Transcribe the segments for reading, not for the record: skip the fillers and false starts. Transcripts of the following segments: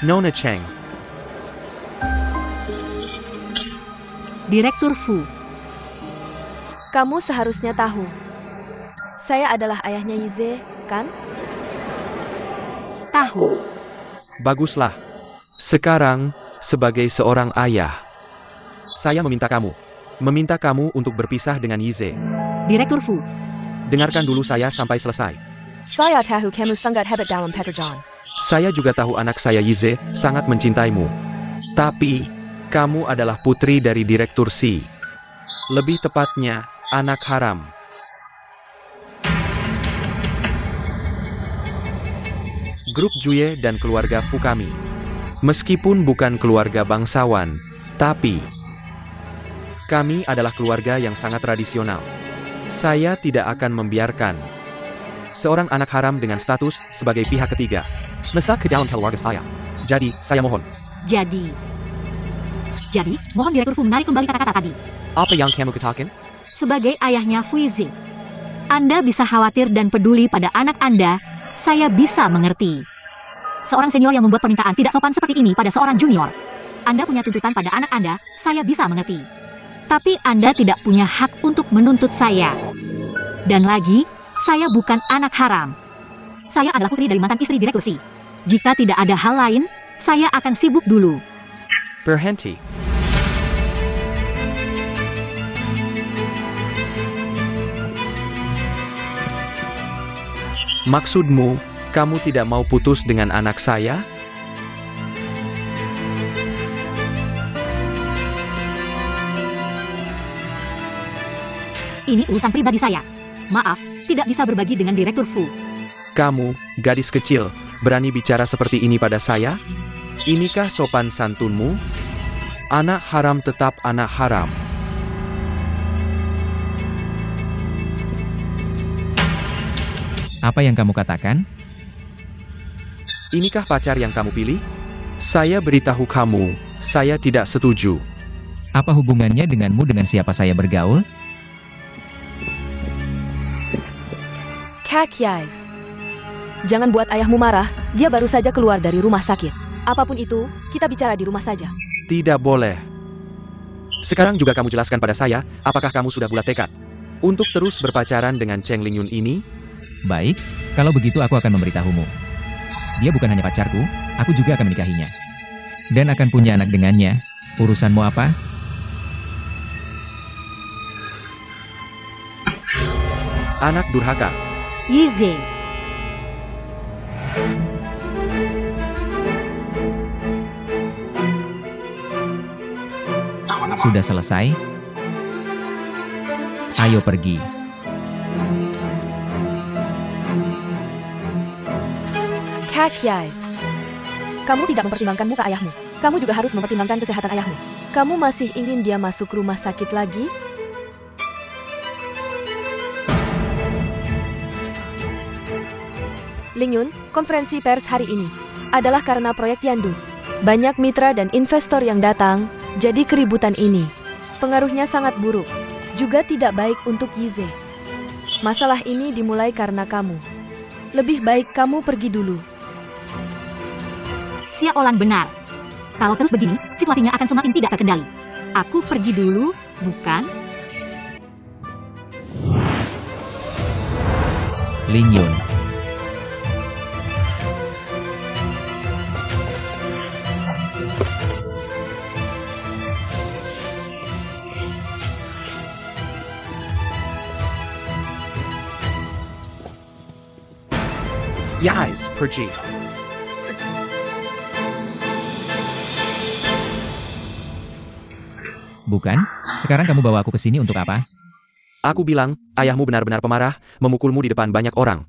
Nona Cheng. Direktur Fu. Kamu seharusnya tahu. Saya adalah ayahnya Yize, kan? Tahu. Baguslah. Sekarang, sebagai seorang ayah, saya meminta kamu untuk berpisah dengan Yize. Direktur Fu. Dengarkan dulu saya sampai selesai. Saya tahu kamu sangat hebat dalam pekerjaan. Saya juga tahu anak saya Yize sangat mencintaimu. Tapi, kamu adalah putri dari Direktur Si. Lebih tepatnya, anak haram. Grup Juye dan keluarga Fu kami. Meskipun bukan keluarga bangsawan, tapi kami adalah keluarga yang sangat tradisional. Saya tidak akan membiarkan seorang anak haram dengan status sebagai pihak ketiga masuk ke dalam keluarga saya. Jadi, saya mohon. Jadi, mohon Direktur Fu menarik kembali kata-kata tadi. Apa yang kamu katakan? Sebagai ayahnya Fu Yize, Anda bisa khawatir dan peduli pada anak Anda, saya bisa mengerti. Seorang senior yang membuat permintaan tidak sopan seperti ini pada seorang junior. Anda punya tuntutan pada anak Anda, saya bisa mengerti. Tapi Anda tidak punya hak untuk menuntut saya. Dan lagi, saya bukan anak haram. Saya adalah putri dari mantan istri Direktur Si. Jika tidak ada hal lain, saya akan sibuk dulu. Berhenti. Maksudmu, kamu tidak mau putus dengan anak saya? Ini urusan pribadi saya. Maaf, tidak bisa berbagi dengan Direktur Fu. Kamu, gadis kecil, berani bicara seperti ini pada saya? Inikah sopan santunmu? Anak haram tetap anak haram. Apa yang kamu katakan? Inikah pacar yang kamu pilih? Saya beritahu kamu, saya tidak setuju. Apa hubungannya denganmu dengan siapa saya bergaul? Kak Yais. Jangan buat ayahmu marah, dia baru saja keluar dari rumah sakit. Apapun itu, kita bicara di rumah saja. Tidak boleh. Sekarang juga kamu jelaskan pada saya, apakah kamu sudah bulat tekad untuk terus berpacaran dengan Cheng Lingyun ini? Baik, kalau begitu aku akan memberitahumu. Dia bukan hanya pacarku, aku juga akan menikahinya. Dan akan punya anak dengannya. Urusanmu apa? Anak durhaka. Yize. Sudah selesai? Ayo pergi. Kak Yais. Kamu tidak mempertimbangkan muka ayahmu. Kamu juga harus mempertimbangkan kesehatan ayahmu. Kamu masih ingin dia masuk rumah sakit lagi? Lingyun, konferensi pers hari ini adalah karena proyek Yandu. Banyak mitra dan investor yang datang, jadi keributan ini pengaruhnya sangat buruk. Juga tidak baik untuk Yize. Masalah ini dimulai karena kamu. Lebih baik kamu pergi dulu. Xia Olan benar. Kalau terus begini, situasinya akan semakin tidak terkendali. Aku pergi dulu, bukan? Lingyun. Yais, pergi. Bukan? Sekarang kamu bawa aku ke sini untuk apa? Aku bilang, ayahmu benar-benar pemarah, memukulmu di depan banyak orang.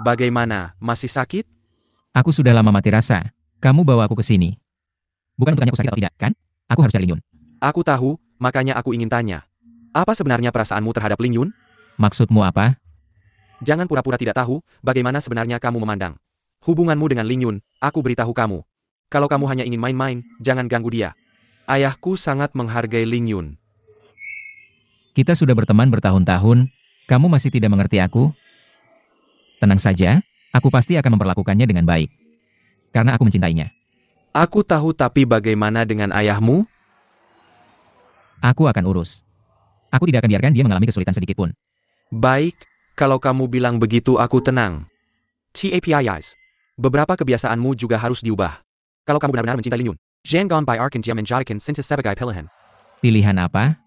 Bagaimana, masih sakit? Aku sudah lama mati rasa. Kamu bawa aku ke sini. Bukan untuk tanya aku sakit atau tidak, kan? Aku harus cari Lingyun. Aku tahu, makanya aku ingin tanya. Apa sebenarnya perasaanmu terhadap Lingyun? Maksudmu apa? Jangan pura-pura tidak tahu, bagaimana sebenarnya kamu memandang hubunganmu dengan Lingyun. Aku beritahu kamu. Kalau kamu hanya ingin main-main, jangan ganggu dia. Ayahku sangat menghargai Lingyun. Kita sudah berteman bertahun-tahun, kamu masih tidak mengerti aku? Tenang saja, aku pasti akan memperlakukannya dengan baik. Karena aku mencintainya. Aku tahu, tapi bagaimana dengan ayahmu? Aku akan urus. Aku tidak akan biarkan dia mengalami kesulitan sedikit pun. Baik, kalau kamu bilang begitu aku tenang. TAPIS. Beberapa kebiasaanmu juga harus diubah. Kalau kamu benar-benar mencintai Lin Yun, jangan bayarkan dia menjadikan Sinta sebagai pilihan. Pilihan apa?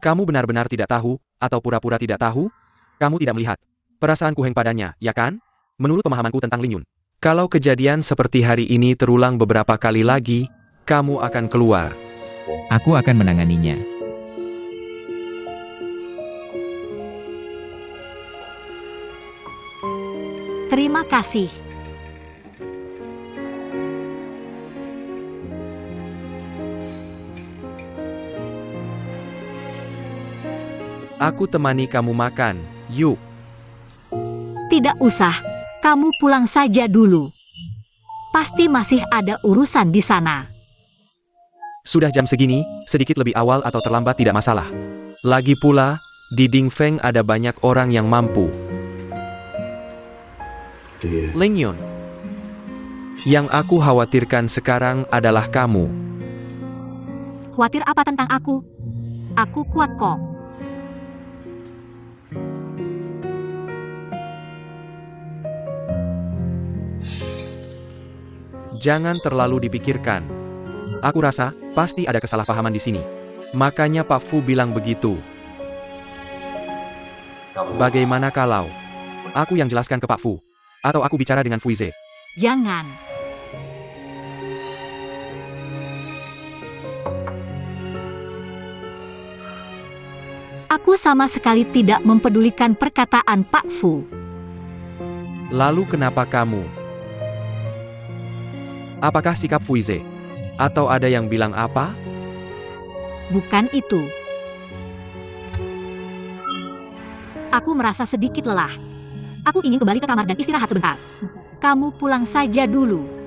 Kamu benar-benar tidak tahu, atau pura-pura tidak tahu? Kamu tidak melihat perasaan Ku Heng padanya, ya kan? Menurut pemahamanku tentang Lin Yun, kalau kejadian seperti hari ini terulang beberapa kali lagi, kamu akan keluar. Aku akan menanganinya. Terima kasih. Aku temani kamu makan, yuk. Tidak usah, kamu pulang saja dulu. Pasti masih ada urusan di sana. Sudah jam segini, sedikit lebih awal atau terlambat tidak masalah. Lagi pula, di Dingfeng ada banyak orang yang mampu. Lin Yun. Yang aku khawatirkan sekarang adalah kamu. Khawatir apa tentang aku? Aku kuat kok. Jangan terlalu dipikirkan. Aku rasa, pasti ada kesalahpahaman di sini. Makanya Pak Fu bilang begitu. Bagaimana kalau aku yang jelaskan ke Pak Fu? Atau aku bicara dengan Fuize? Jangan. Aku sama sekali tidak mempedulikan perkataan Pak Fu. Lalu kenapa kamu? Apakah sikap Fuize? Atau ada yang bilang apa? Bukan itu. Aku merasa sedikit lelah. Aku ingin kembali ke kamar dan istirahat sebentar. Kamu pulang saja dulu.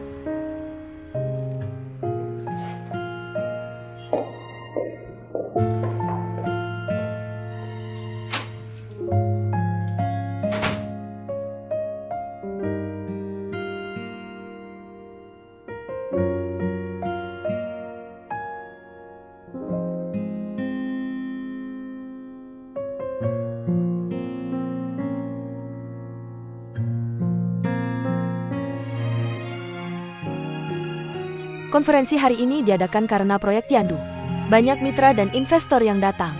Konferensi hari ini diadakan karena proyek Tiandu. Banyak mitra dan investor yang datang.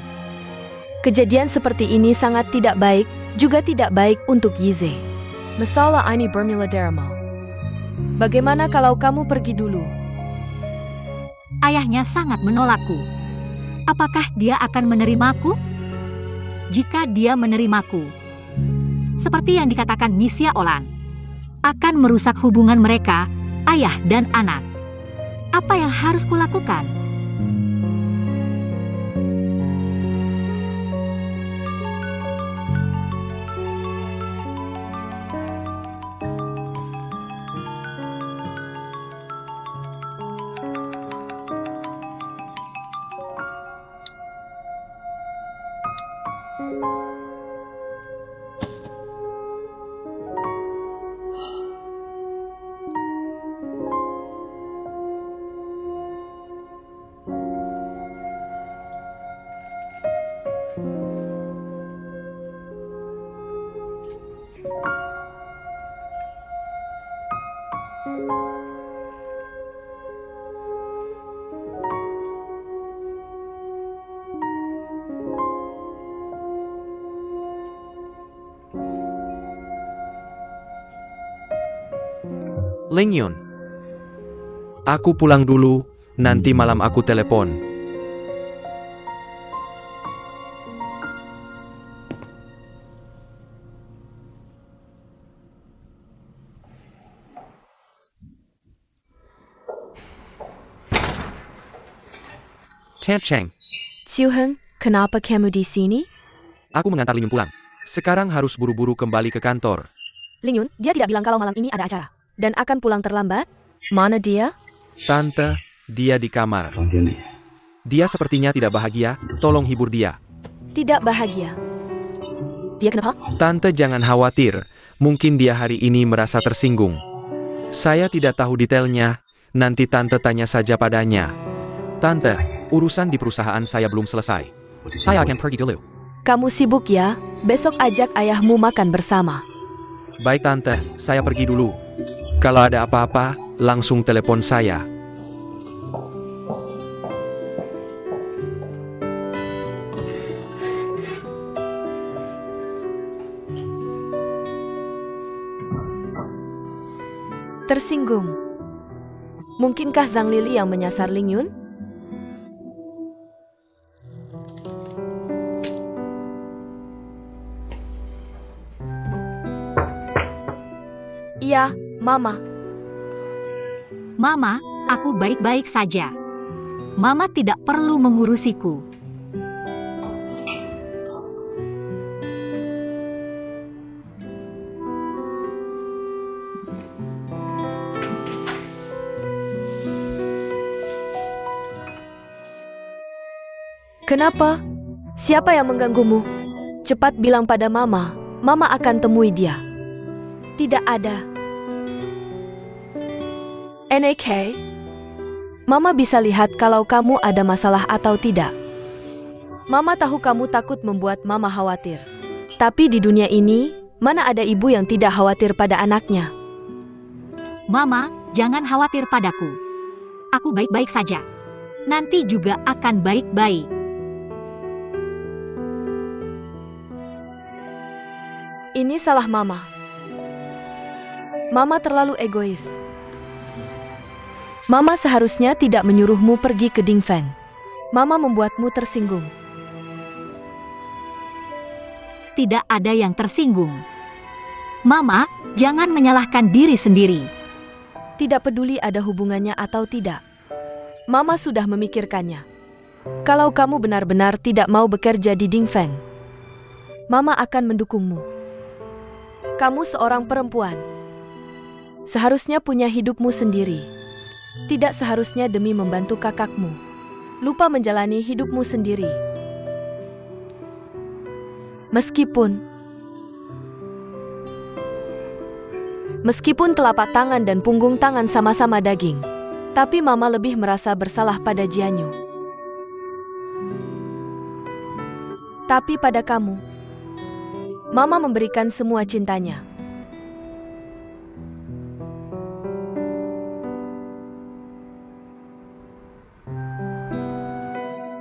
Kejadian seperti ini sangat tidak baik, juga tidak baik untuk Yize. Masalah ini bermiliardermal. Bagaimana kalau kamu pergi dulu? Ayahnya sangat menolakku. Apakah dia akan menerimaku? Jika dia menerimaku, seperti yang dikatakan Misia Olan, akan merusak hubungan mereka, ayah dan anak. Apa yang harus kulakukan? Lin Yun. Aku pulang dulu, nanti malam aku telepon. Chen Cheng, Xiu Heng, kenapa kamu di sini? aku mengantar Lin Yun pulang. Sekarang harus buru-buru kembali ke kantor. Lin Yun, dia tidak bilang kalau malam ini ada acara. Dan akan pulang terlambat? Mana dia? Tante, dia di kamar. Dia sepertinya tidak bahagia, tolong hibur dia. Tidak bahagia. Dia kenapa? Tante jangan khawatir, mungkin dia hari ini merasa tersinggung. Saya tidak tahu detailnya, Nanti tante tanya saja padanya. Tante, urusan di perusahaan saya belum selesai. Saya akan pergi dulu. Kamu sibuk ya? Besok ajak ayahmu makan bersama. Baik tante, saya pergi dulu. Kalau ada apa-apa, langsung telepon saya. Tersinggung. Mungkinkah Zhang Lili yang menyasar Ling Yun? Iya, Mama. Mama, aku baik-baik saja. Mama tidak perlu mengurusiku. Kenapa? Siapa yang mengganggumu? Cepat bilang pada Mama. Mama akan temui dia. Tidak ada. NAK, Mama bisa lihat kalau kamu ada masalah atau tidak. Mama tahu kamu takut membuat Mama khawatir. Tapi di dunia ini, mana ada ibu yang tidak khawatir pada anaknya? Mama, jangan khawatir padaku. Aku baik-baik saja. Nanti juga akan baik-baik. Ini salah Mama. Mama terlalu egois. Mama seharusnya tidak menyuruhmu pergi ke Dingfeng. Mama membuatmu tersinggung. Tidak ada yang tersinggung. Mama, jangan menyalahkan diri sendiri. Tidak peduli ada hubungannya atau tidak. Mama sudah memikirkannya. Kalau kamu benar-benar tidak mau bekerja di Dingfeng, Mama akan mendukungmu. Kamu seorang perempuan. Seharusnya punya hidupmu sendiri. Tidak seharusnya demi membantu kakakmu. Lupa menjalani hidupmu sendiri. Meskipun telapak tangan dan punggung tangan sama-sama daging, tapi Mama lebih merasa bersalah pada Jianyu. Tapi pada kamu, Mama memberikan semua cintanya.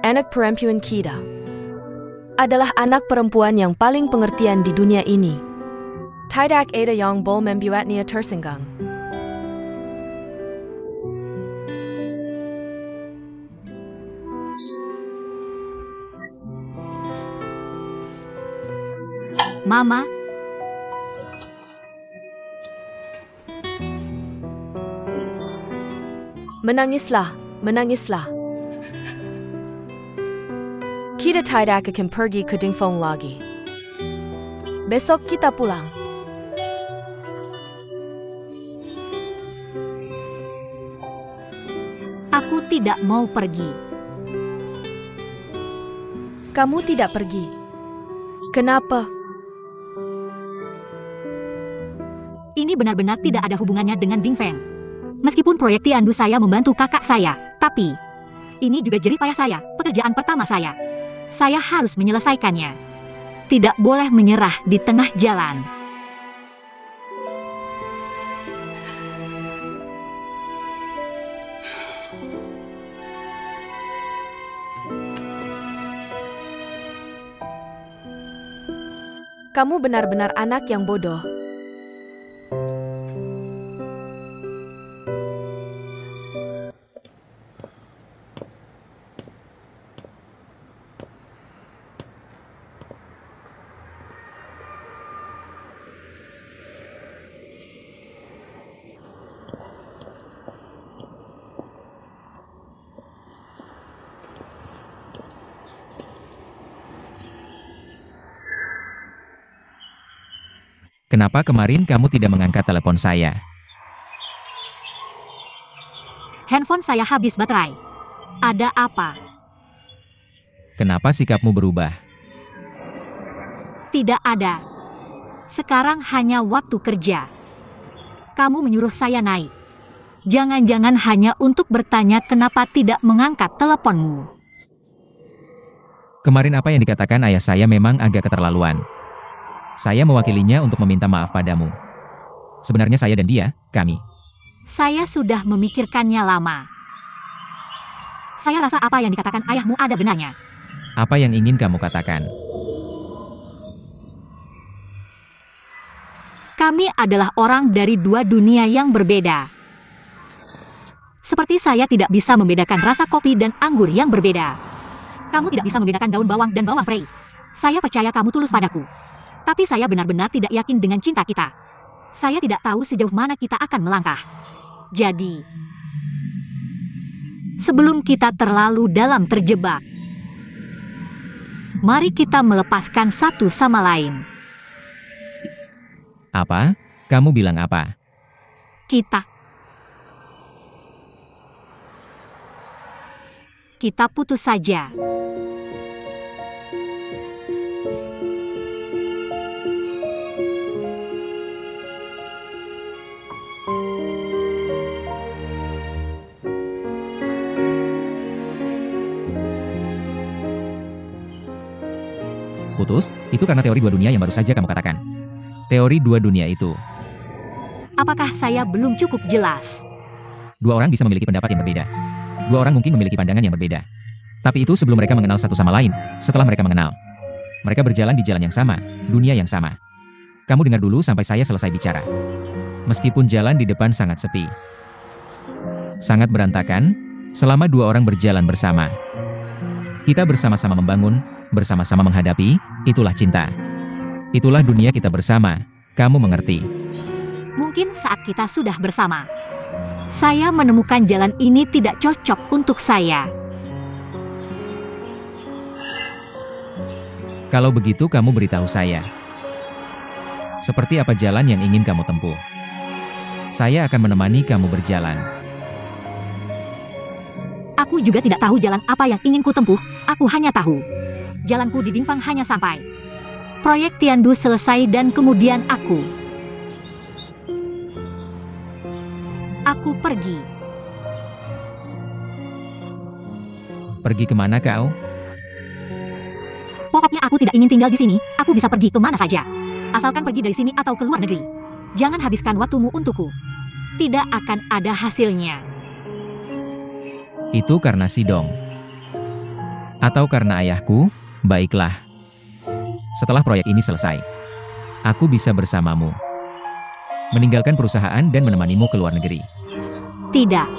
Anak perempuan kita adalah anak perempuan yang paling pengertian di dunia ini. Tidak ada yang boleh membuatnya tersinggung. Mama, menangislah. Kita tidak akan pergi ke Dingfeng lagi. Besok kita pulang. aku tidak mau pergi. Kamu tidak pergi. Kenapa? Ini benar-benar tidak ada hubungannya dengan Dingfeng. Meskipun proyek Tiandu saya membantu kakak saya, tapi ini juga jerih payah saya, pekerjaan pertama saya. Saya harus menyelesaikannya. Tidak boleh menyerah di tengah jalan. Kamu benar-benar anak yang bodoh. Kenapa kemarin kamu tidak mengangkat telepon saya? Handphone saya habis baterai. Ada apa? Kenapa sikapmu berubah? Tidak ada. Sekarang hanya waktu kerja. Kamu menyuruh saya naik. Jangan-jangan hanya untuk bertanya kenapa tidak mengangkat teleponmu. Kemarin apa yang dikatakan ayah saya memang agak keterlaluan. Saya mewakilinya untuk meminta maaf padamu. Sebenarnya saya dan dia, kami. Saya sudah memikirkannya lama. Saya rasa apa yang dikatakan ayahmu ada benarnya. Apa yang ingin kamu katakan? Kami adalah orang dari dua dunia yang berbeda. Seperti saya tidak bisa membedakan rasa kopi dan anggur yang berbeda. Kamu tidak bisa membedakan daun bawang dan bawang prei. Saya percaya kamu tulus padaku. Tapi saya benar-benar tidak yakin dengan cinta kita. Saya tidak tahu sejauh mana kita akan melangkah. Jadi, sebelum kita terlalu dalam terjebak, mari kita melepaskan satu sama lain. Apa? Kamu bilang apa? Kita putus saja. Putus? Itu karena teori dua dunia yang baru saja kamu katakan. Teori dua dunia itu. Apakah saya belum cukup jelas? Dua orang bisa memiliki pendapat yang berbeda. Dua orang mungkin memiliki pandangan yang berbeda. Tapi itu sebelum mereka mengenal satu sama lain. Setelah mereka mengenal, mereka berjalan di jalan yang sama, dunia yang sama. Kamu dengar dulu sampai saya selesai bicara. Meskipun jalan di depan sangat sepi, sangat berantakan, selama dua orang berjalan bersama. Kita bersama-sama membangun, bersama-sama menghadapi, itulah cinta. Itulah dunia kita bersama, kamu mengerti. Mungkin saat kita sudah bersama, saya menemukan jalan ini tidak cocok untuk saya. Kalau begitu kamu beritahu saya. Seperti apa jalan yang ingin kamu tempuh? Saya akan menemani kamu berjalan. Aku juga tidak tahu jalan apa yang ingin ku tempuh, aku hanya tahu. Jalanku di Dingfang hanya sampai proyek Tiandu selesai dan kemudian aku pergi. Pergi kemana kau? Pokoknya aku tidak ingin tinggal di sini, aku bisa pergi kemana saja. Asalkan pergi dari sini atau ke luar negeri. Jangan habiskan waktumu untukku. Tidak akan ada hasilnya. Itu karena Sidong. Atau karena ayahku? Baiklah. Setelah proyek ini selesai, aku bisa bersamamu. Meninggalkan perusahaan dan menemanimu ke luar negeri. Tidak.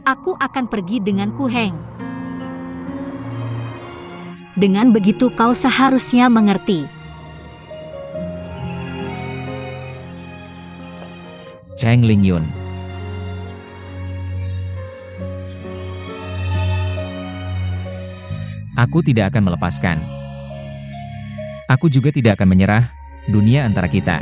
Aku akan pergi dengan Ku Heng. Dengan begitu kau seharusnya mengerti. Cheng Lingyun. Aku tidak akan melepaskan. Aku juga tidak akan menyerah, dunia antara kita.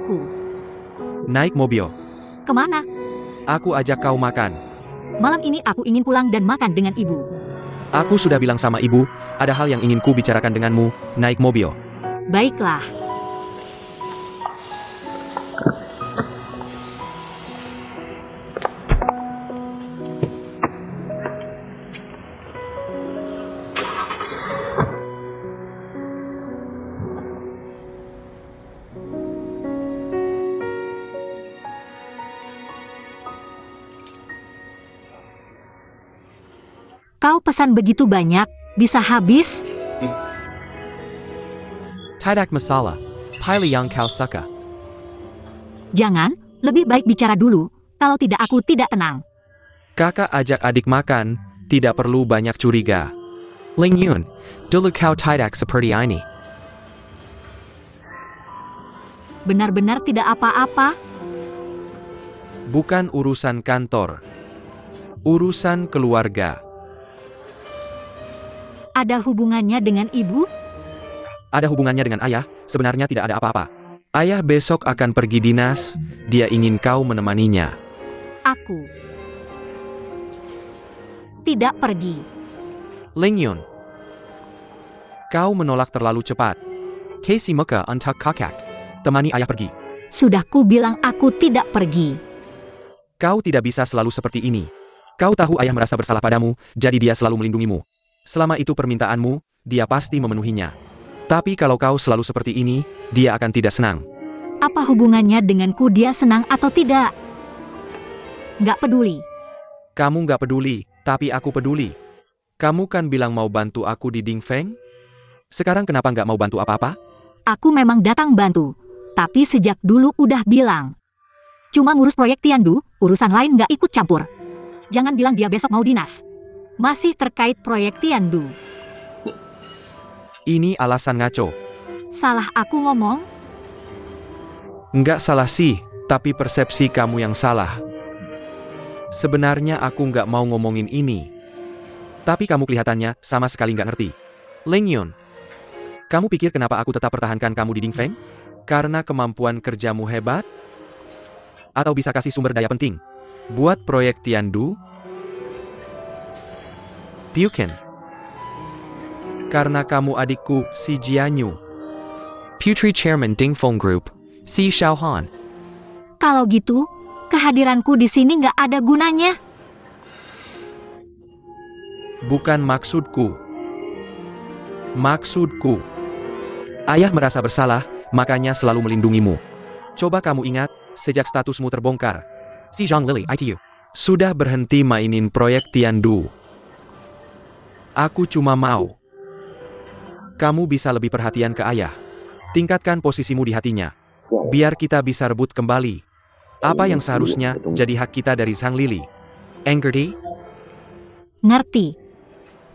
aku. Naik mobil. Kemana? Aku ajak kau makan. Malam ini aku ingin pulang dan makan dengan ibu. Aku sudah bilang sama ibu, ada hal yang ingin ku bicarakan denganmu. Naik mobil. Baiklah. Kau pesan begitu banyak, bisa habis? Tidak masalah. Pilih yang kau suka. Jangan, lebih baik bicara dulu, kalau tidak aku tidak tenang. Kakak ajak adik makan, tidak perlu banyak curiga. Ling Yun, dulu kau tidak seperti ini. Benar-benar tidak apa-apa? Bukan urusan kantor. Urusan keluarga. Ada hubungannya dengan ibu? Ada hubungannya dengan ayah, sebenarnya tidak ada apa-apa. Ayah besok akan pergi dinas, dia ingin kau menemaninya. Aku tidak pergi. Ling Yun, kau menolak terlalu cepat. Casey muka untuk kakak. Temani ayah pergi. Sudah ku bilang aku tidak pergi. Kau tidak bisa selalu seperti ini. Kau tahu ayah merasa bersalah padamu, jadi dia selalu melindungimu. Selama itu permintaanmu, dia pasti memenuhinya. Tapi kalau kau selalu seperti ini, dia akan tidak senang. Apa hubungannya denganku dia senang atau tidak? Nggak peduli. Kamu nggak peduli, tapi aku peduli. Kamu kan bilang mau bantu aku di Dingfeng? Sekarang kenapa nggak mau bantu apa-apa? Aku memang datang bantu, tapi sejak dulu udah bilang. Cuma ngurus proyek Tiandu, urusan lain nggak ikut campur. Jangan bilang dia besok mau dinas. Masih terkait proyek Tiandu. Ini alasan ngaco. Salah aku ngomong? Nggak salah sih, tapi persepsi kamu yang salah. Sebenarnya aku nggak mau ngomongin ini. Tapi kamu kelihatannya sama sekali nggak ngerti. Ling Yun, kamu pikir kenapa aku tetap pertahankan kamu di Dingfeng? Karena kemampuan kerjamu hebat? Atau bisa kasih sumber daya penting? Buat proyek Tiandu? Bukan. Karena kamu adikku, si Jianyu. Putri Chairman Dingfeng Group, si Xiaohan. Kalau gitu, kehadiranku di sini nggak ada gunanya. Bukan maksudku. Maksudku. Ayah merasa bersalah, makanya selalu melindungimu. Coba kamu ingat, sejak statusmu terbongkar. Si Zhang Lily, ITU. Sudah berhenti mainin proyek Tiandu. Aku cuma mau kamu bisa lebih perhatian ke ayah. Tingkatkan posisimu di hatinya. Biar kita bisa rebut kembali apa yang seharusnya jadi hak kita dari Sang Lily. Ngerti? Ngerti.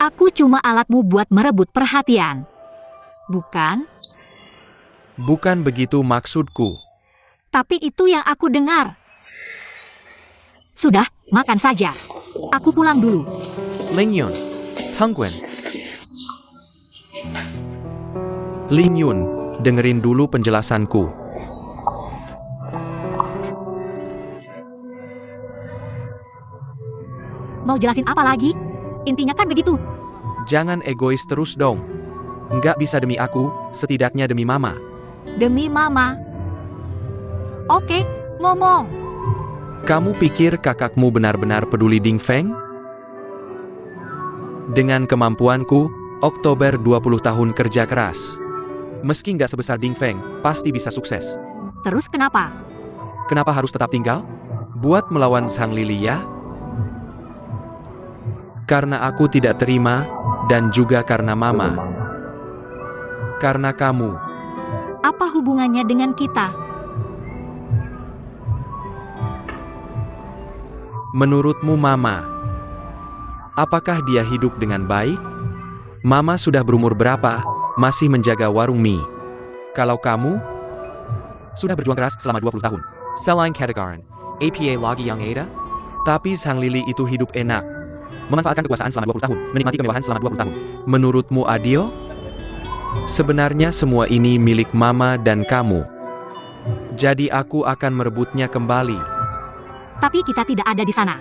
Aku cuma alatmu buat merebut perhatian. Bukan? Bukan begitu maksudku. Tapi itu yang aku dengar. Sudah, makan saja. Aku pulang dulu. Ling Yun, Teng Gwen. Ling Yun, dengerin dulu penjelasanku. Mau jelasin apa lagi? Intinya kan begitu. Jangan egois terus dong. Nggak bisa demi aku, setidaknya demi mama. Demi mama. Oke, ngomong. Kamu pikir kakakmu benar-benar peduli Dingfeng? Dengan kemampuanku, Oktober 20 tahun kerja keras. Meski nggak sebesar Dingfeng, pasti bisa sukses. Terus kenapa? Kenapa harus tetap tinggal? Buat melawan Sang Lily ya? Karena aku tidak terima, dan juga karena mama. Karena kamu. Apa hubungannya dengan kita? Menurutmu mama, apakah dia hidup dengan baik? Mama sudah berumur berapa, masih menjaga warung mie? Kalau kamu, sudah berjuang keras selama 20 tahun. Selain Categoran, APA lagi yang ada? Tapi Sang Lily itu hidup enak. Memanfaatkan kekuasaan selama 20 tahun, menikmati kemewahan selama 20 tahun. Menurutmu adil? Sebenarnya semua ini milik mama dan kamu. Jadi aku akan merebutnya kembali. Tapi kita tidak ada di sana.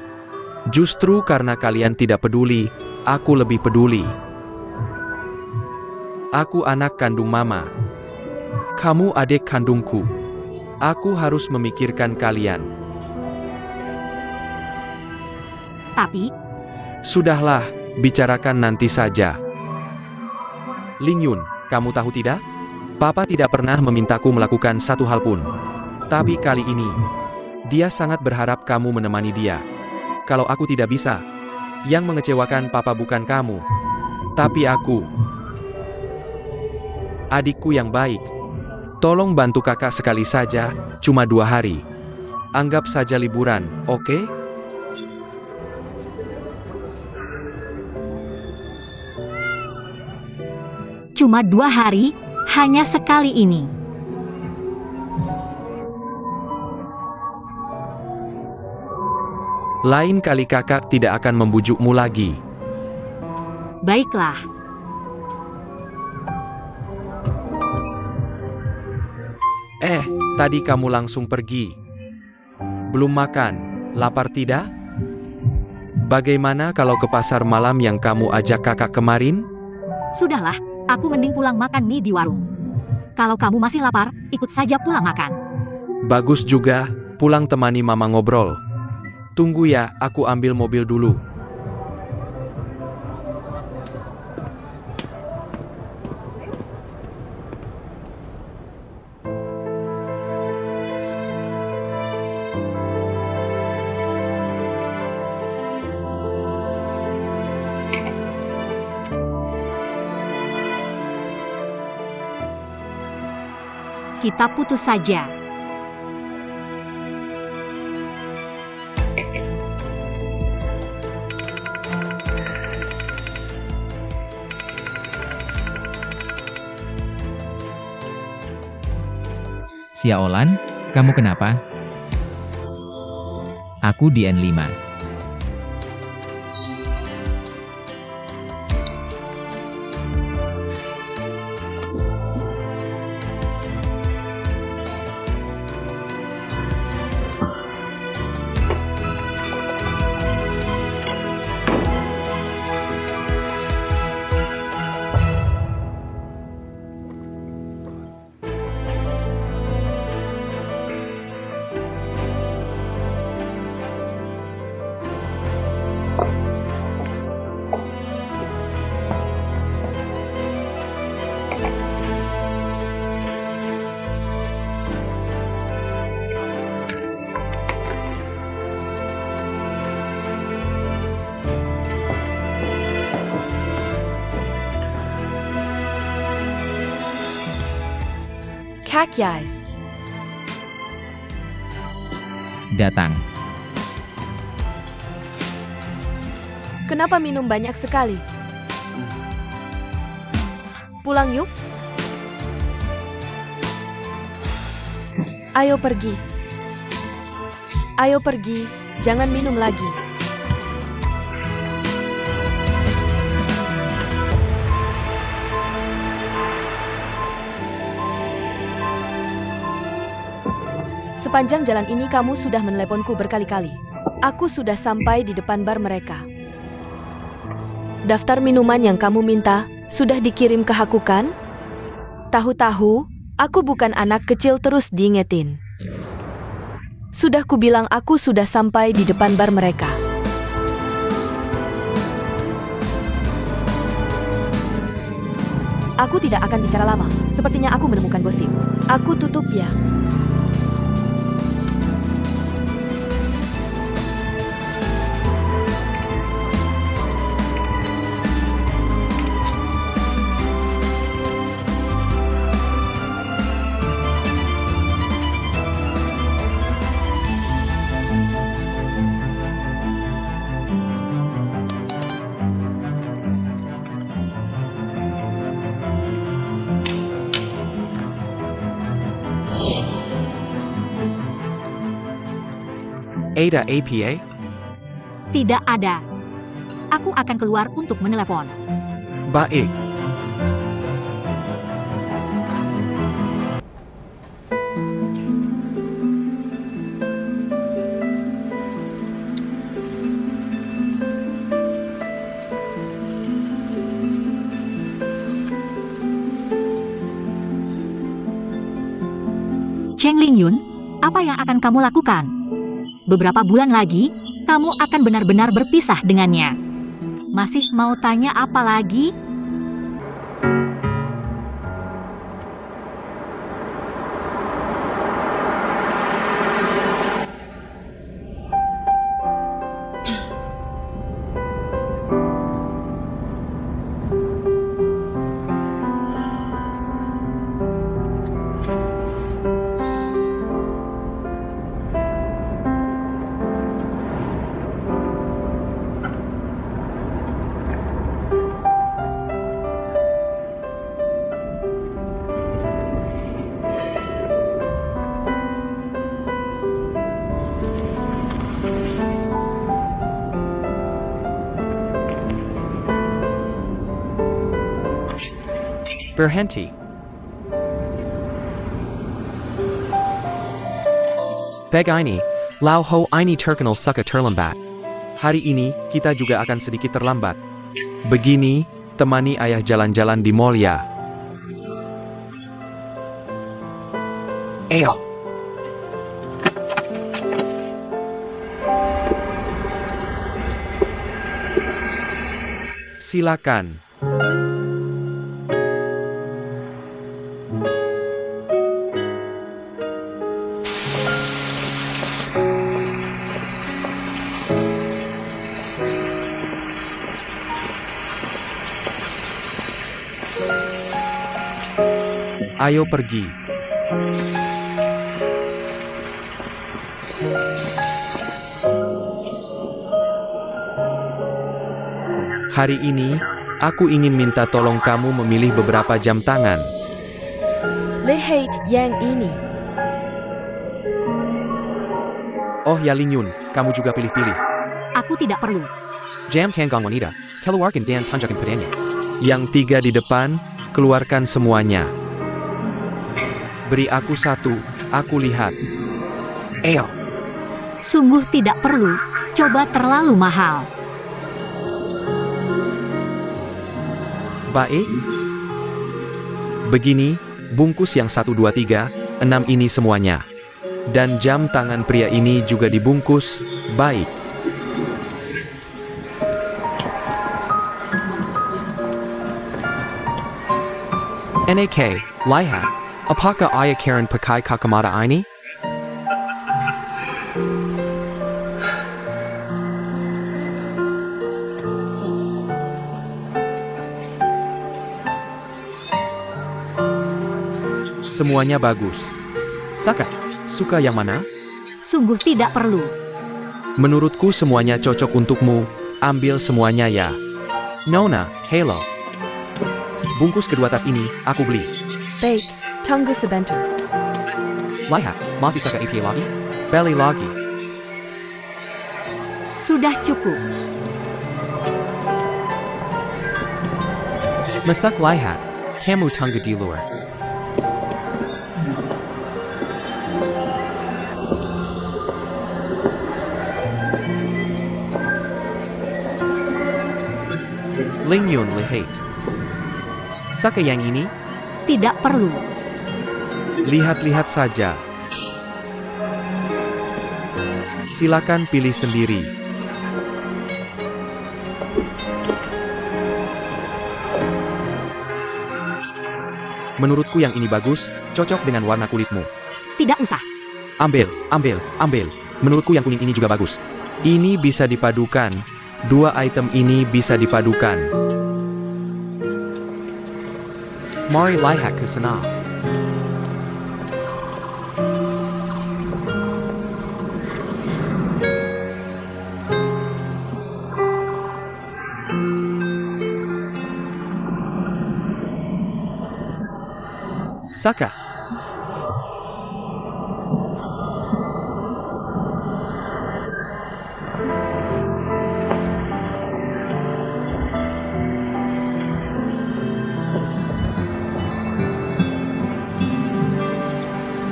Justru karena kalian tidak peduli, aku lebih peduli. Aku anak kandung Mama. Kamu adik kandungku. Aku harus memikirkan kalian. Tapi, Sudahlah, bicarakan nanti saja. Ling Yun, kamu tahu tidak? Papa tidak pernah memintaku melakukan satu hal pun. Tapi kali ini, dia sangat berharap kamu menemani dia. Kalau aku tidak bisa, yang mengecewakan Papa bukan kamu, tapi aku. Adikku yang baik. Tolong bantu kakak sekali saja, cuma 2 hari. Anggap saja liburan, oke? cuma 2 hari, hanya sekali ini. Lain kali kakak tidak akan membujukmu lagi. Baiklah. Tadi kamu langsung pergi. Belum makan, lapar tidak? Bagaimana kalau ke pasar malam yang kamu ajak kakak kemarin? Sudahlah, aku mending pulang makan mie di warung. Kalau kamu masih lapar, ikut saja pulang makan. Bagus juga, pulang temani Mama ngobrol. Tunggu ya, aku ambil mobil dulu. Kita putus saja. Xiaolan, kamu kenapa? Aku di N5. Kakyais. Datang. Kenapa minum banyak sekali? Pulang yuk. Ayo pergi. Ayo pergi, jangan minum lagi. Sepanjang jalan ini kamu sudah meneleponku berkali-kali. Aku sudah sampai di depan bar mereka. Daftar minuman yang kamu minta sudah dikirim ke aku kan? Tahu-tahu, aku bukan anak kecil terus diingetin. Sudah kubilang aku sudah sampai di depan bar mereka. Aku tidak akan bicara lama. Sepertinya aku menemukan gosip. Aku tutup ya. Ada APA? Tidak ada. Aku akan keluar untuk menelepon. Baik. Zheng Lingyun, apa yang akan kamu lakukan? Beberapa bulan lagi, kamu akan benar-benar berpisah dengannya. Masih mau tanya apa lagi? Berhenti. Beg ini, Lao Ho ini terkenal suka terlambat. Hari ini, kita juga akan sedikit terlambat. Begini, temani ayah jalan-jalan di mall ya. Ayo. Silakan. Ayo pergi. Hari ini, aku ingin minta tolong kamu memilih beberapa jam tangan. Lihat yang ini. Oh ya Lingyun, kamu juga pilih-pilih. Aku tidak perlu. Jam Tangang Wanita, keluarkan dan tanjakan padanya. Yang 3 di depan, keluarkan semuanya. Beri aku 1, aku lihat. Ayo. Sungguh tidak perlu. Coba terlalu mahal. Baik. Begini, bungkus yang 1, 2, 3, 6 ini semuanya. Dan jam tangan pria ini juga dibungkus. Baik. NAK, lihat. Apakah ayah Karen pakai kacamata ini? Semuanya bagus. Saka, suka yang mana? Sungguh tidak perlu. Menurutku semuanya cocok untukmu. Ambil semuanya ya. Nona, hello. Bungkus kedua tas ini, aku beli. Baik, tunggu sebentar. Lihat, masih Saka APA lagi? Beli lagi. Sudah cukup. Masak lihat. Kamu tunggu di luar. Lingyun lihat. Saka yang ini? Tidak perlu. Lihat-lihat saja. Silakan pilih sendiri. Menurutku yang ini bagus, cocok dengan warna kulitmu. Tidak usah. Ambil. Menurutku yang kuning ini juga bagus. Ini bisa dipadukan. 2 item ini bisa dipadukan. Mari lihat ke sana. Saka.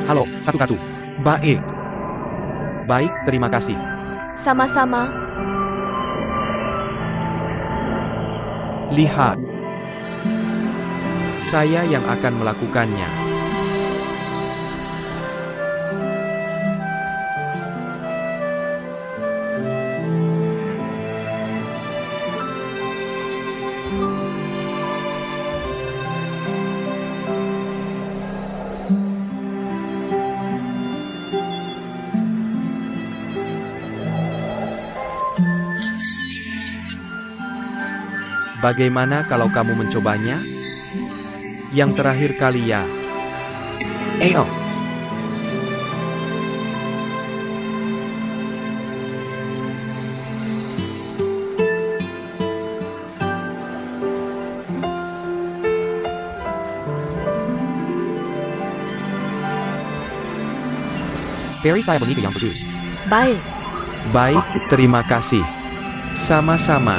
Halo, satu kartu. Baik. Baik, terima kasih. Sama-sama. Lihat. Saya yang akan melakukannya. Bagaimana kalau kamu mencobanya? Yang terakhir kali ya. Ayo. Perry, saya begitu yang bagus. Baik. Baik, terima kasih. Sama-sama.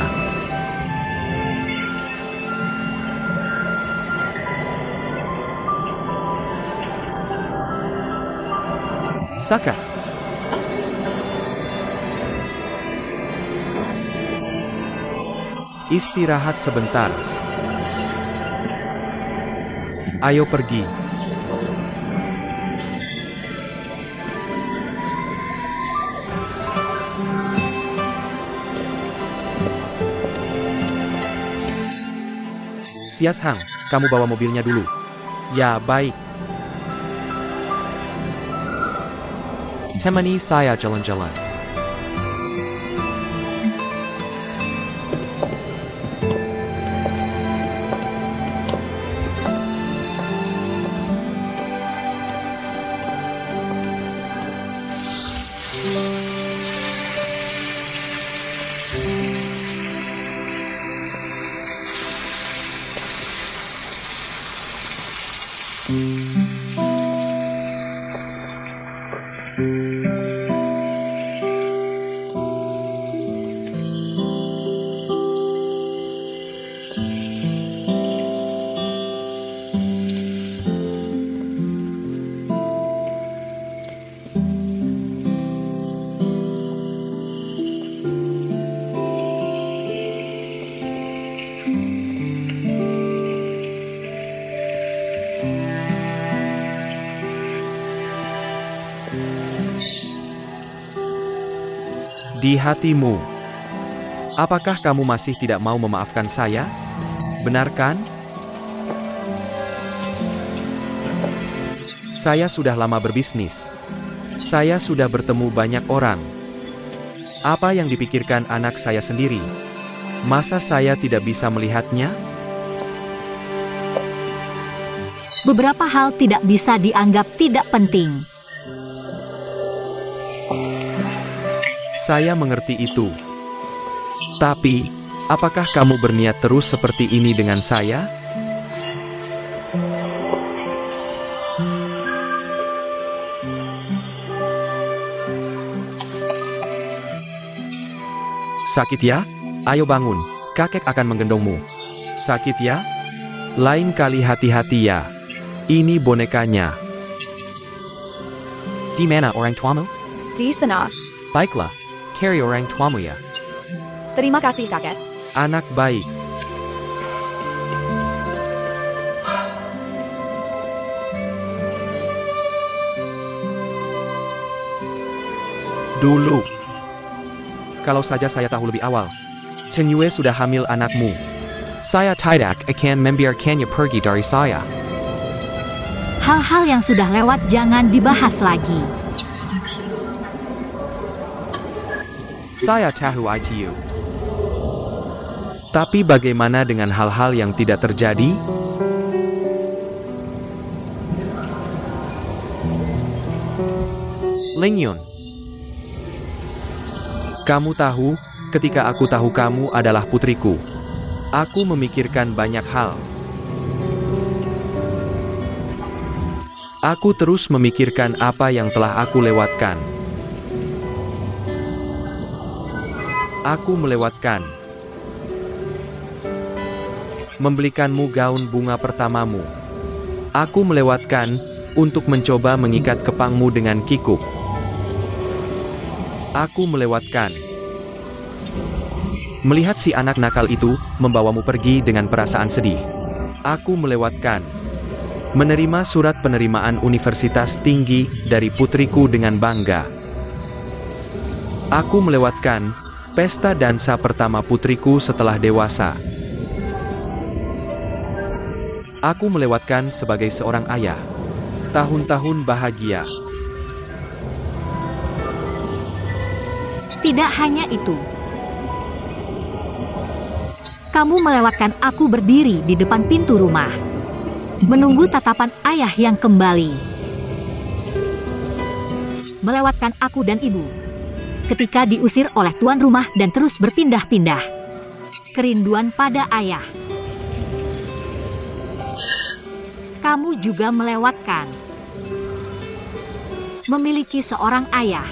Saka. Istirahat sebentar. Ayo pergi. Sias Hang, kamu bawa mobilnya dulu. Ya, baik. Temani saya jalan-jalan. Di hatimu, apakah kamu masih tidak mau memaafkan saya? Benar kan? Saya sudah lama berbisnis. Saya sudah bertemu banyak orang. Apa yang dipikirkan anak saya sendiri? Masa saya tidak bisa melihatnya? Beberapa hal tidak bisa dianggap tidak penting. Saya mengerti itu. Tapi, apakah kamu berniat terus seperti ini dengan saya? Sakit ya? Ayo bangun, kakek akan menggendongmu. Sakit ya? Lain kali hati-hati ya. Ini bonekanya. Di mana orang tuamu? Di sana. Baiklah, carry orang tuamu ya. Terima kasih, kakek. Anak baik. Dulu. Kalau saja saya tahu lebih awal. Chen Yue sudah hamil anakmu. Saya tidak akan membiarkannya pergi dari saya. Hal-hal yang sudah lewat jangan dibahas lagi. Saya tahu itu. Tapi bagaimana dengan hal-hal yang tidak terjadi? Ling Yun. Kamu tahu, ketika aku tahu kamu adalah putriku, aku memikirkan banyak hal. Aku terus memikirkan apa yang telah aku lewatkan. Aku melewatkan membelikanmu gaun bunga pertamamu. Aku melewatkan untuk mencoba mengikat kepangmu dengan kikuk. Aku melewatkan melihat si anak nakal itu membawamu pergi dengan perasaan sedih. Aku melewatkan menerima surat penerimaan universitas tinggi dari putriku dengan bangga. Aku melewatkan pesta dansa pertama putriku setelah dewasa. Aku melewatkan sebagai seorang ayah tahun-tahun bahagia. Tidak hanya itu. Kamu melewatkan aku berdiri di depan pintu rumah, menunggu tatapan ayah yang kembali. Melewatkan aku dan ibu ketika diusir oleh tuan rumah dan terus berpindah-pindah. Kerinduan pada ayah. Kamu juga melewatkan memiliki seorang ayah.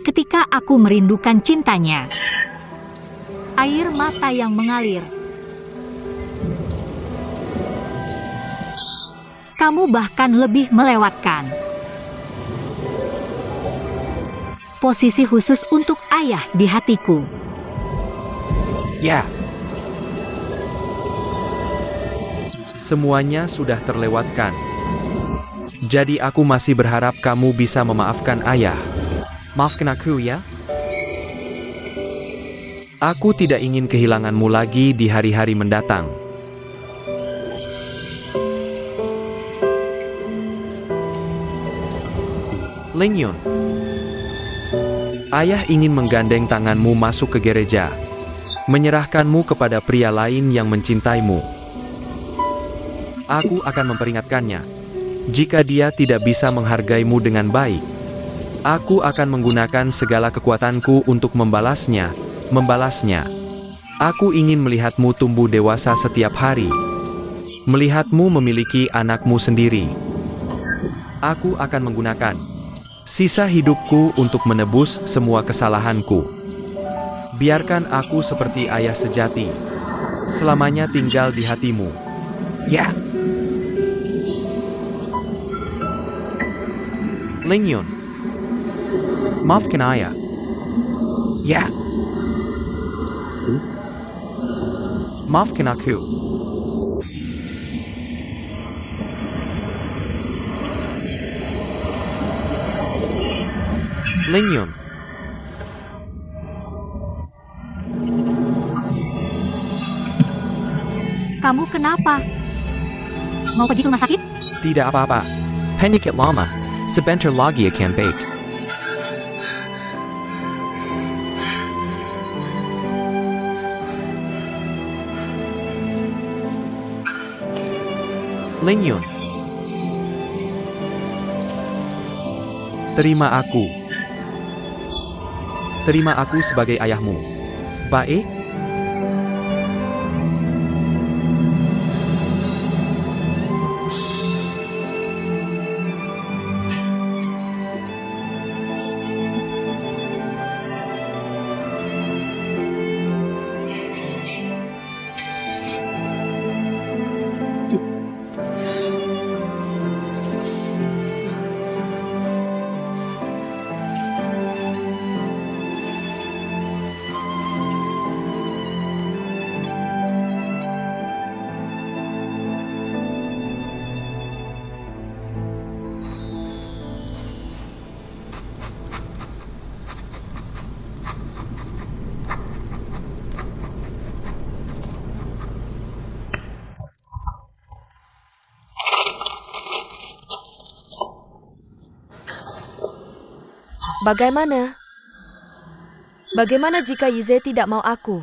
Ketika aku merindukan cintanya, air mata yang mengalir. Kamu bahkan lebih melewatkan posisi khusus untuk ayah di hatiku. Ya. Semuanya sudah terlewatkan. Jadi aku masih berharap kamu bisa memaafkan ayah. Maafkan aku ya. Aku tidak ingin kehilanganmu lagi di hari-hari mendatang. Lingyun. Ayah ingin menggandeng tanganmu masuk ke gereja, menyerahkanmu kepada pria lain yang mencintaimu. Aku akan memperingatkannya. Jika dia tidak bisa menghargaimu dengan baik, aku akan menggunakan segala kekuatanku untuk membalasnya. Aku ingin melihatmu tumbuh dewasa setiap hari. Melihatmu memiliki anakmu sendiri. Aku akan menggunakan sisa hidupku untuk menebus semua kesalahanku. Biarkan aku seperti ayah sejati, selamanya tinggal di hatimu. Ya. Lingyun. Maafkan ayah. Ya. Maafkan aku. Lingyun. Kamu kenapa? Mau pergi ke rumah sakit? Tidak apa-apa. Penyakit lama. Sebentar lagi akan baik. Lingyun. Terima aku. Terima aku sebagai ayahmu. Baik? Bagaimana? Bagaimana jika Yize tidak mau aku?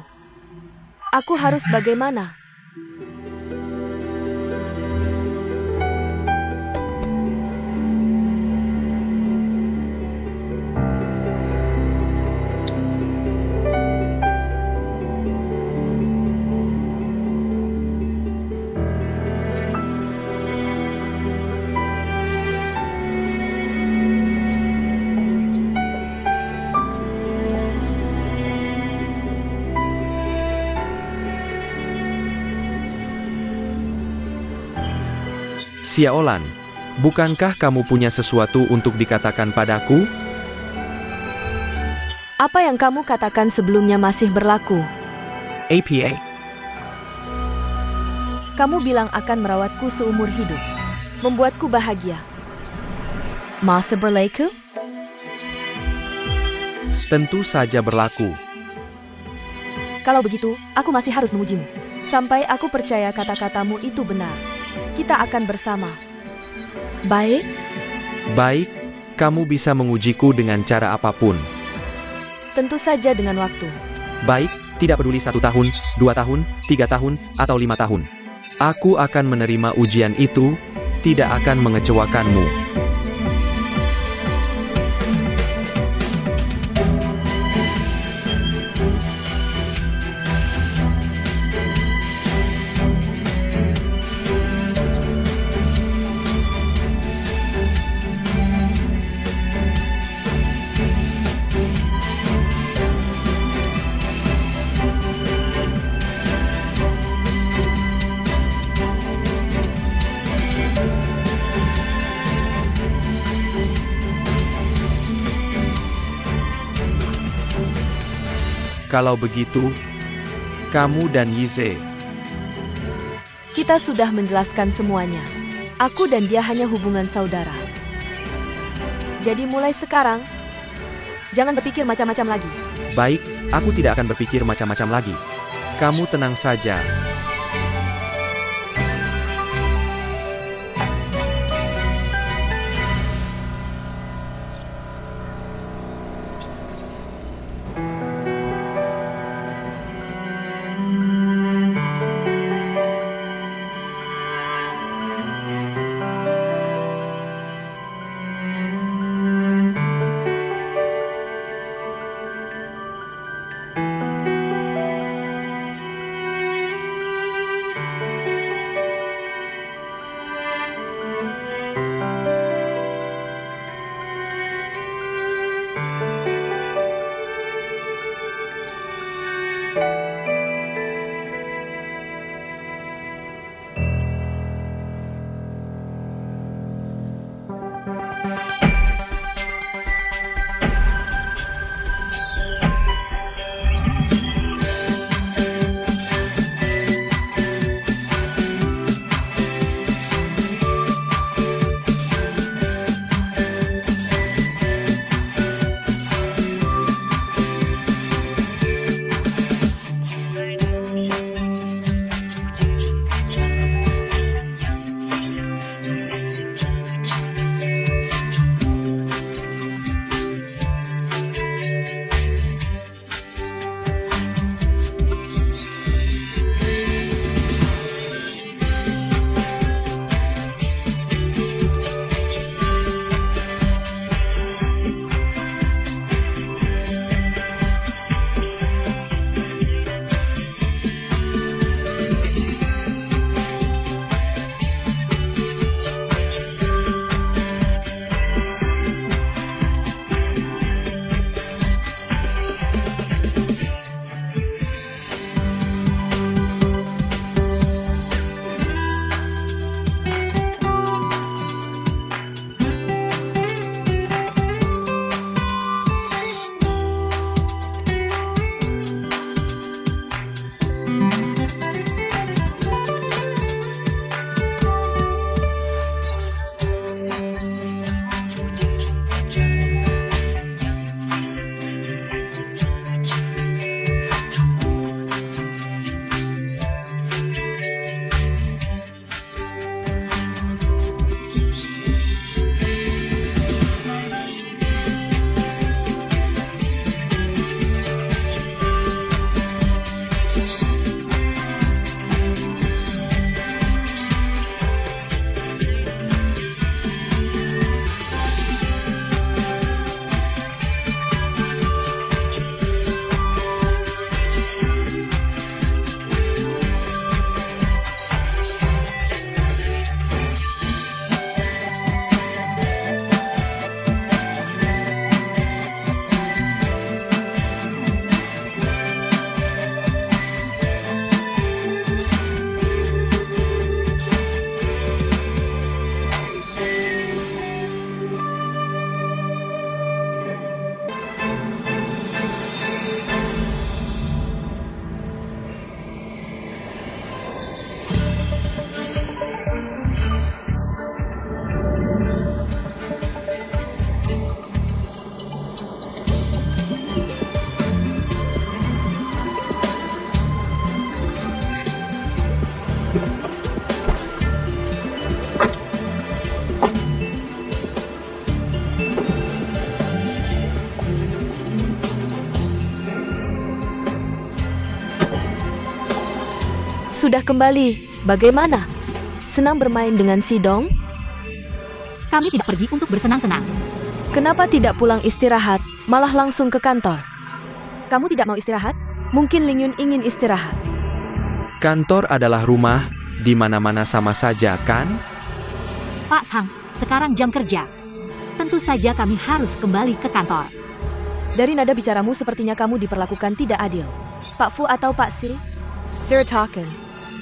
Aku harus bagaimana? Xiaolan, bukankah kamu punya sesuatu untuk dikatakan padaku? Apa yang kamu katakan sebelumnya masih berlaku. APA. Kamu bilang akan merawatku seumur hidup, membuatku bahagia. Masih berlaku? Tentu saja berlaku. Kalau begitu, aku masih harus mengujimu. Sampai aku percaya kata-katamu itu benar. Kita akan bersama. Baik? Baik, kamu bisa mengujiku dengan cara apapun. Tentu saja dengan waktu. Baik, Tidak peduli 1 tahun, 2 tahun, 3 tahun, atau 5 tahun. Aku akan menerima ujian itu, tidak akan mengecewakanmu. Kalau begitu, kamu dan Yize, Kita sudah menjelaskan semuanya. Aku dan dia hanya hubungan saudara. Jadi mulai sekarang, jangan berpikir macam-macam lagi. baik, aku tidak akan berpikir macam-macam lagi. Kamu tenang saja. sudah kembali. Bagaimana? Senang bermain dengan si Dong? Kami tidak pergi untuk bersenang-senang. Kenapa tidak pulang istirahat, malah langsung ke kantor? Kamu tidak mau istirahat? Mungkin Ling Yun ingin istirahat. Kantor adalah rumah, di mana-mana sama saja, kan? Pak Sang, sekarang jam kerja. Tentu saja kami harus kembali ke kantor. Dari nada bicaramu sepertinya kamu diperlakukan tidak adil. Pak Fu atau Pak Si? Sir Token,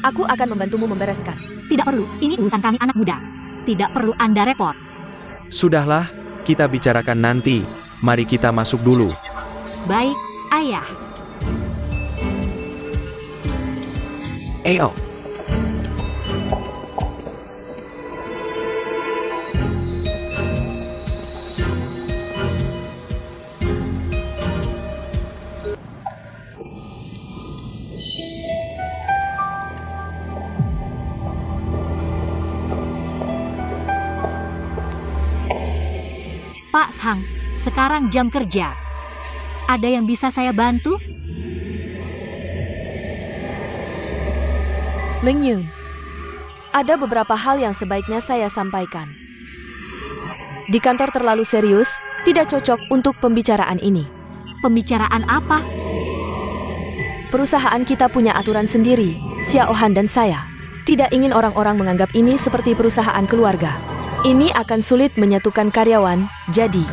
aku akan membantumu membereskan. Tidak perlu, ini urusan kami anak muda. Tidak perlu Anda repot. Sudahlah, kita bicarakan nanti. Mari kita masuk dulu. Baik, Ayah. Ayo. Pak Sang, sekarang jam kerja. Ada yang bisa saya bantu? Ling Yun, ada beberapa hal yang sebaiknya saya sampaikan. Di kantor terlalu serius, tidak cocok untuk pembicaraan ini. Pembicaraan apa? Perusahaan kita punya aturan sendiri, Xiao Han dan saya. Tidak ingin orang-orang menganggap ini seperti perusahaan keluarga. Ini akan sulit menyatukan karyawan, jadi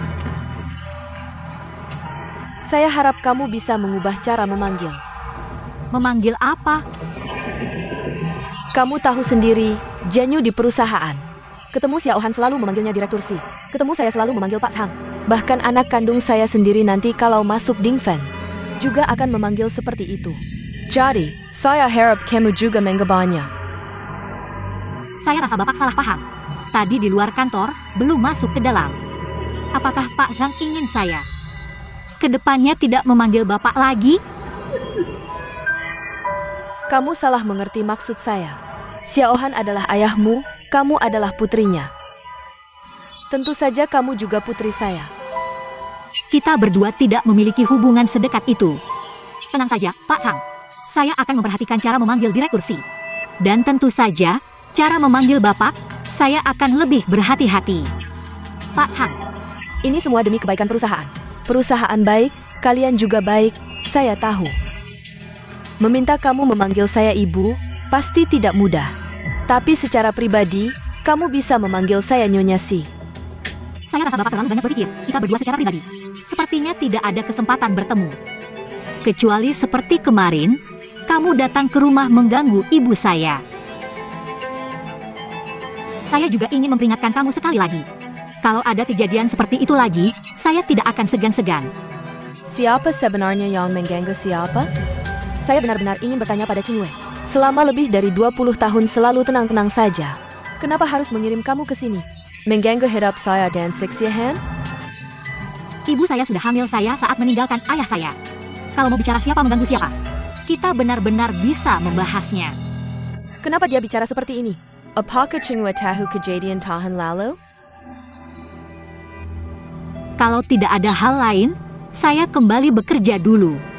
saya harap kamu bisa mengubah cara memanggil. Memanggil apa? Kamu tahu sendiri, Janyu di perusahaan. Ketemu Xiao Han selalu memanggilnya Direktur Si. Ketemu saya selalu memanggil Pak Sang. Bahkan anak kandung saya sendiri nanti kalau masuk Dingfen juga akan memanggil seperti itu. Jadi, saya harap kamu juga mengubahnya. Saya rasa Bapak salah paham. Tadi di luar kantor, belum masuk ke dalam. Apakah Pak Zhang ingin saya kedepannya tidak memanggil Bapak lagi? Kamu salah mengerti maksud saya. Xiao Han adalah ayahmu, kamu adalah putrinya. Tentu saja kamu juga putri saya. Kita berdua tidak memiliki hubungan sedekat itu. Tenang saja, Pak Sang. Saya akan memperhatikan cara memanggil Direktur Si. Dan tentu saja, cara memanggil Bapak, saya akan lebih berhati-hati. Pak Sang, ini semua demi kebaikan perusahaan. Perusahaan baik, kalian juga baik, saya tahu. Meminta kamu memanggil saya ibu, pasti tidak mudah. Tapi secara pribadi, kamu bisa memanggil saya Nyonya Si. Saya rasa Bapak terlalu banyak berpikir, kita berdua secara pribadi. Sepertinya tidak ada kesempatan bertemu. Kecuali seperti kemarin, kamu datang ke rumah mengganggu ibu saya. Saya juga ingin memperingatkan kamu sekali lagi. Kalau ada kejadian seperti itu lagi, saya tidak akan segan-segan. Siapa sebenarnya yang mengganggu siapa? Saya benar-benar ingin bertanya pada Ching Wei. Selama lebih dari 20 tahun selalu tenang-tenang saja. Kenapa harus mengirim kamu ke sini? Mengganggu hidup saya dan Sixia Han? Ibu saya sudah hamil saya saat meninggalkan ayah saya. Kalau mau bicara siapa mengganggu siapa, kita benar-benar bisa membahasnya. Kenapa dia bicara seperti ini? Apakah Ching Wei tahu kejadian tahun lalu? Kalau tidak ada hal lain, saya kembali bekerja dulu.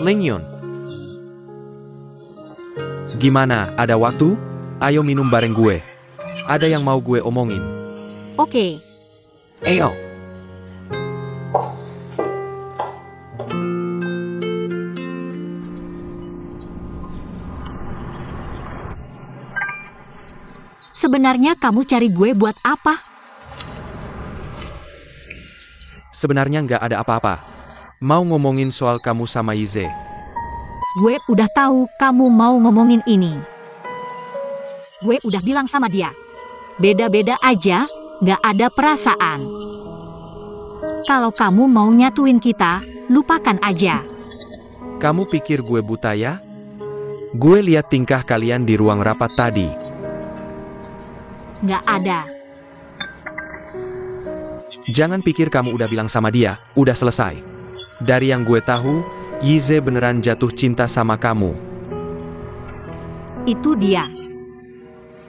Ling Yun. Gimana, ada waktu? Ayo minum bareng gue. Ada yang mau gue omongin. Oke. Ayo. Sebenarnya kamu cari gue buat apa? Sebenarnya nggak ada apa-apa. Mau ngomongin soal kamu sama Yize. Gue udah tahu kamu mau ngomongin ini. Gue udah bilang sama dia. Beda-beda aja, nggak ada perasaan. Kalau kamu mau nyatuin kita, lupakan aja. Kamu pikir gue buta ya? Gue lihat tingkah kalian di ruang rapat tadi. Nggak ada. Jangan pikir kamu udah bilang sama dia, udah selesai. Dari yang gue tahu, Yize beneran jatuh cinta sama kamu. Itu dia.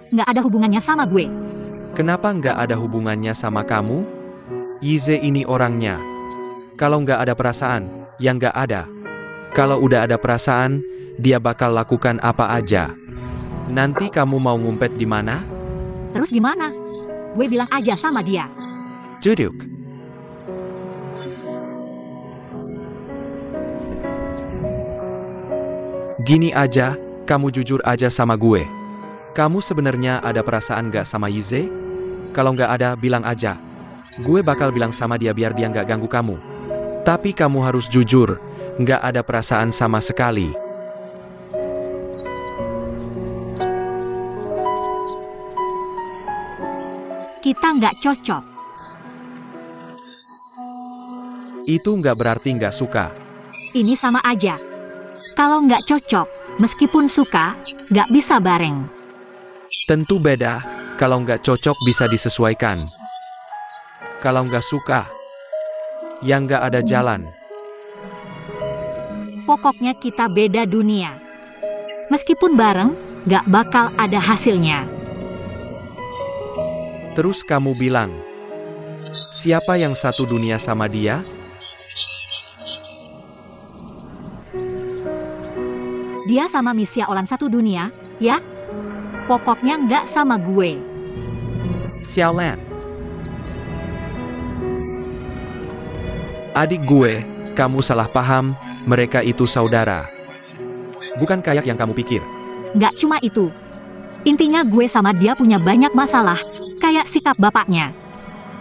Nggak ada hubungannya sama gue. Kenapa nggak ada hubungannya sama kamu? Yize ini orangnya. Kalau nggak ada perasaan, ya nggak ada. Kalau udah ada perasaan, dia bakal lakukan apa aja. Nanti kamu mau ngumpet di mana? Terus gimana? Gue bilang aja sama dia. Duduk. Gini aja, kamu jujur aja sama gue. Kamu sebenarnya ada perasaan gak sama Yize? Kalau nggak ada, bilang aja. Gue bakal bilang sama dia biar dia nggak ganggu kamu. Tapi kamu harus jujur, nggak ada perasaan sama sekali. Kita nggak cocok. Itu nggak berarti nggak suka. Ini sama aja. Kalau nggak cocok, meskipun suka, nggak bisa bareng. Tentu beda, kalau nggak cocok bisa disesuaikan. Kalau nggak suka, ya nggak ada jalan. Pokoknya kita beda dunia. Meskipun bareng, nggak bakal ada hasilnya. Terus kamu bilang, siapa yang satu dunia sama dia? Dia sama Miss Xiaolan satu dunia, ya? Pokoknya nggak sama gue. Xiaolan. Adik gue, kamu salah paham, mereka itu saudara. Bukan kayak yang kamu pikir. Nggak cuma itu. Intinya gue sama dia punya banyak masalah, kayak sikap bapaknya.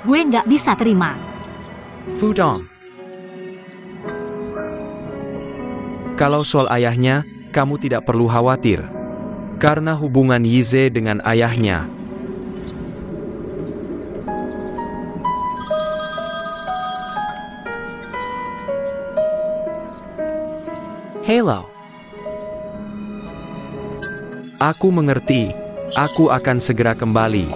Gue nggak bisa terima. Fudong. Kalau soal ayahnya, kamu tidak perlu khawatir. Karena hubungan Yize dengan ayahnya. Hello. Aku mengerti. Aku akan segera kembali.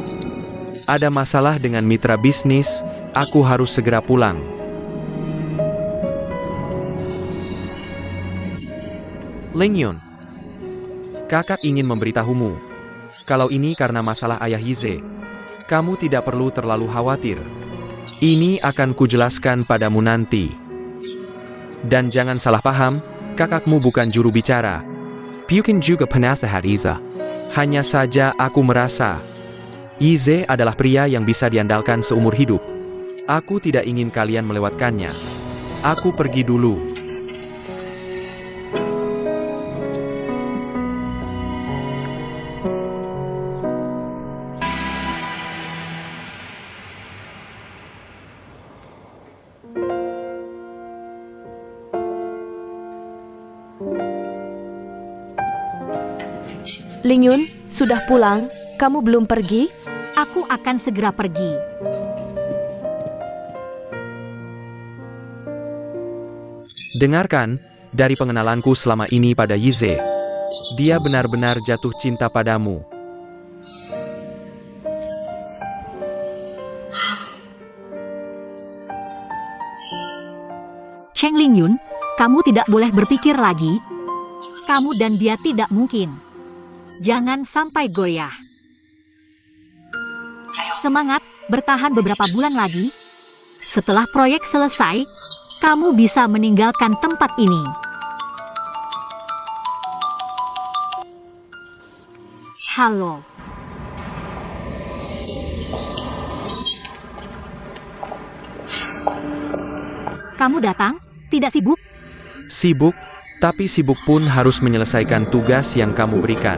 Ada masalah dengan mitra bisnis, aku harus segera pulang. Lingyun. Kakak ingin memberitahumu. Kalau ini karena masalah ayah Yize, kamu tidak perlu terlalu khawatir. Ini akan kujelaskan padamu nanti. Dan jangan salah paham, kakakmu bukan juru bicara. Bukan juga penasehat Yize. Hanya saja aku merasa, Yize adalah pria yang bisa diandalkan seumur hidup. Aku tidak ingin kalian melewatkannya. Aku pergi dulu. Lingyun, sudah pulang? Kamu belum pergi? Aku akan segera pergi. Dengarkan, dari pengenalanku selama ini pada Yize, dia benar-benar jatuh cinta padamu. Cheng Lingyun, kamu tidak boleh berpikir lagi. Kamu dan dia tidak mungkin. Jangan sampai goyah. Semangat, bertahan beberapa bulan lagi. Setelah proyek selesai, kamu bisa meninggalkan tempat ini. Halo. Kamu datang? Tidak sibuk? Sibuk, tapi sibuk pun harus menyelesaikan tugas yang kamu berikan.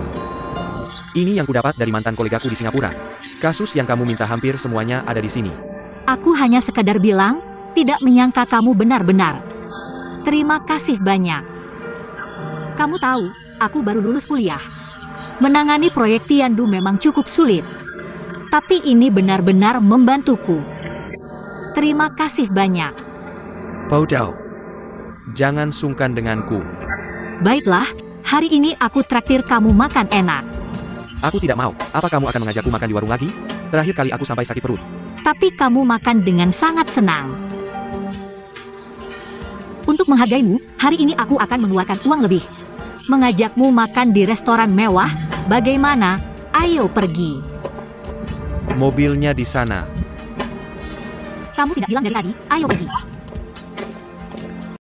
Ini yang kudapat dari mantan kolegaku di Singapura. Kasus yang kamu minta hampir semuanya ada di sini. Aku hanya sekadar bilang, tidak menyangka kamu benar-benar. Terima kasih banyak. Kamu tahu, aku baru lulus kuliah. Menangani proyek Tiandu memang cukup sulit. Tapi ini benar-benar membantuku. Terima kasih banyak. Poudou, jangan sungkan denganku. Baiklah, hari ini aku traktir kamu makan enak. Aku tidak mau. Apa kamu akan mengajakku makan di warung lagi? Terakhir kali aku sampai sakit perut. Tapi kamu makan dengan sangat senang. Untuk menghargaimu, hari ini aku akan mengeluarkan uang lebih. Mengajakmu makan di restoran mewah, bagaimana? Ayo pergi. Mobilnya di sana. Kamu tidak bilang dari tadi, ayo pergi.